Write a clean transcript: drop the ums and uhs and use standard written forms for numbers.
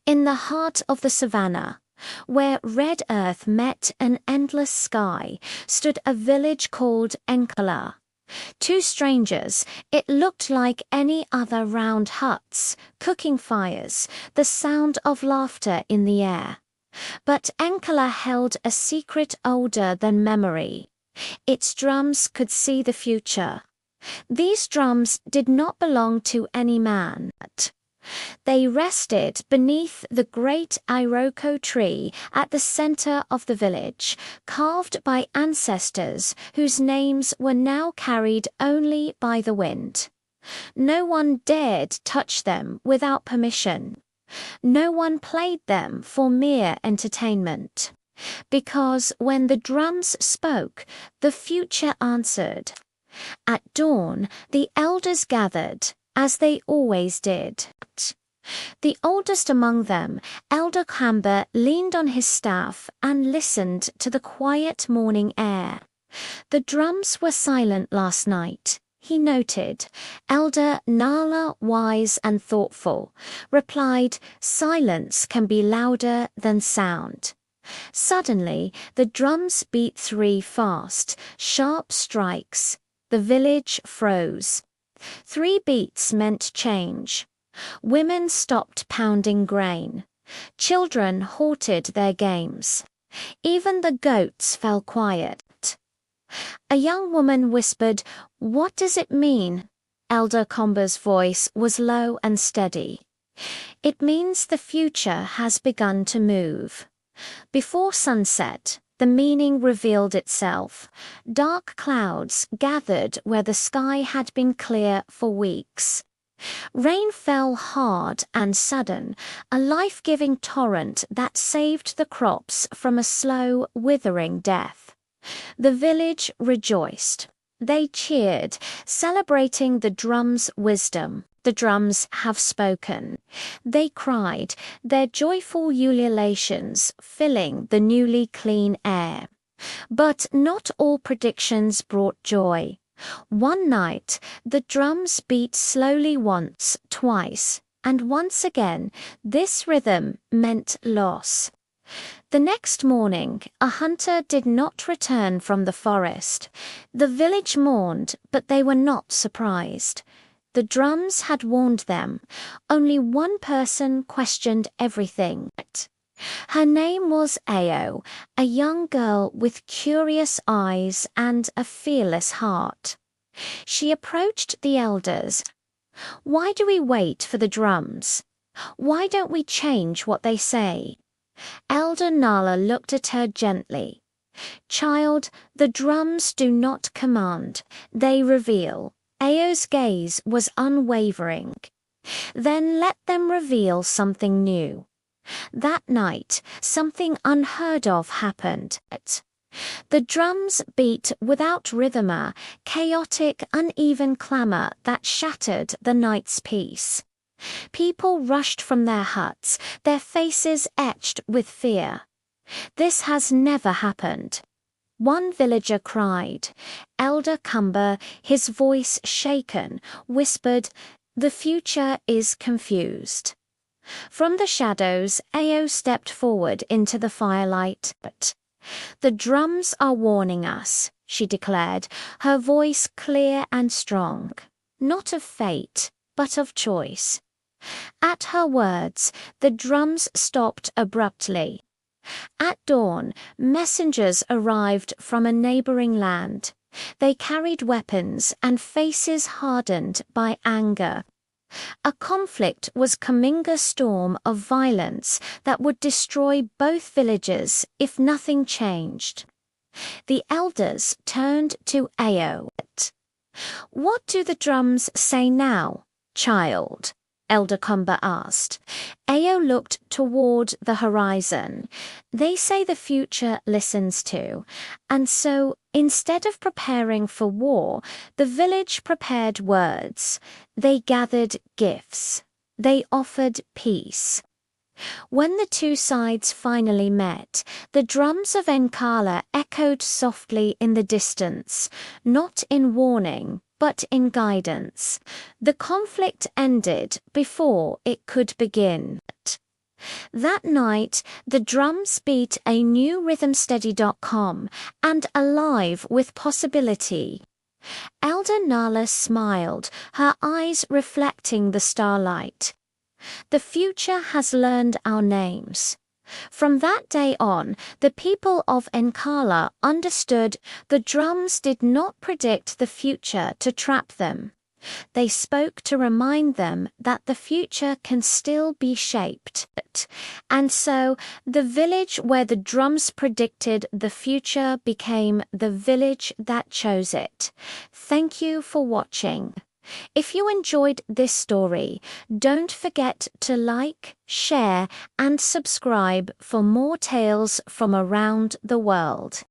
In the heart of the savannah, where red earth met an endless sky, stood a village called Enkala. To strangers, it looked like any other round huts, cooking fires, the sound of laughter in the air. But Enkala held a secret older than memory. Its drums could see the future. These drums did not belong to any man. They rested beneath the great Iroko tree at the center of the village, carved by ancestors whose names were now carried only by the wind. No one dared touch them without permission. No one played them for mere entertainment. Because when the drums spoke, the future answered. At dawn, the elders gathered, as they always did. The oldest among them, Elder Kamba, leaned on his staff and listened to the quiet morning air. The drums were silent last night, he noted. Elder Nala, wise and thoughtful, replied, "Silence can be louder than sound." Suddenly, the drums beat 3 fast, sharp strikes. The village froze. 3 beats meant change. Women stopped pounding grain. Children halted their games. Even the goats fell quiet. A young woman whispered, "What does it mean?" Elder Kamba's voice was low and steady. "It means the future has begun to move." Before sunset, the meaning revealed itself. Dark clouds gathered where the sky had been clear for weeks. Rain fell hard and sudden, a life-giving torrent that saved the crops from a slow, withering death. The village rejoiced. They cheered, celebrating the drums' wisdom. The drums have spoken. They cried, their joyful ululations filling the newly clean air. But not all predictions brought joy. One night, the drums beat slowly once, twice, and once again. This rhythm meant loss. The next morning, a hunter did not return from the forest. The village mourned, but they were not surprised. The drums had warned them. Only one person questioned everything. Her name was Ao, a young girl with curious eyes and a fearless heart. She approached the elders. "Why do we wait for the drums? Why don't we change what they say?" Elder Nala looked at her gently. "Child, the drums do not command, they reveal." Ao's gaze was unwavering. "Then let them reveal something new." That night, something unheard of happened. The drums beat without rhythm, a chaotic, uneven clamor that shattered the night's peace. People rushed from their huts, their faces etched with fear. "This has never happened." One villager cried. Elder Kamba, his voice shaken, whispered, "The future is confused." From the shadows, Ao stepped forward into the firelight. "The drums are warning us," she declared, her voice clear and strong. Not of fate, but of choice. At her words, the drums stopped abruptly. At dawn, messengers arrived from a neighboring land. They carried weapons and faces hardened by anger. A conflict was coming, a storm of violence that would destroy both villages if nothing changed. The elders turned to Ao. "What do the drums say now, child?" Elder Kamba asked. Ao looked toward the horizon. "They say the future listens to." And so, instead of preparing for war, the village prepared words. They gathered gifts. They offered peace. When the two sides finally met, the drums of Enkala echoed softly in the distance, not in warning, but in guidance. The conflict ended before it could begin. That night, the drums beat a new rhythmsteady.com and alive with possibility. Elder Nala smiled, her eyes reflecting the starlight. The future has learned our names. From that day on, the people of Enkala understood the drums did not predict the future to trap them. They spoke to remind them that the future can still be shaped. And so, the village where the drums predicted the future became the village that chose it. Thank you for watching. If you enjoyed this story, don't forget to like, share, and subscribe for more tales from around the world.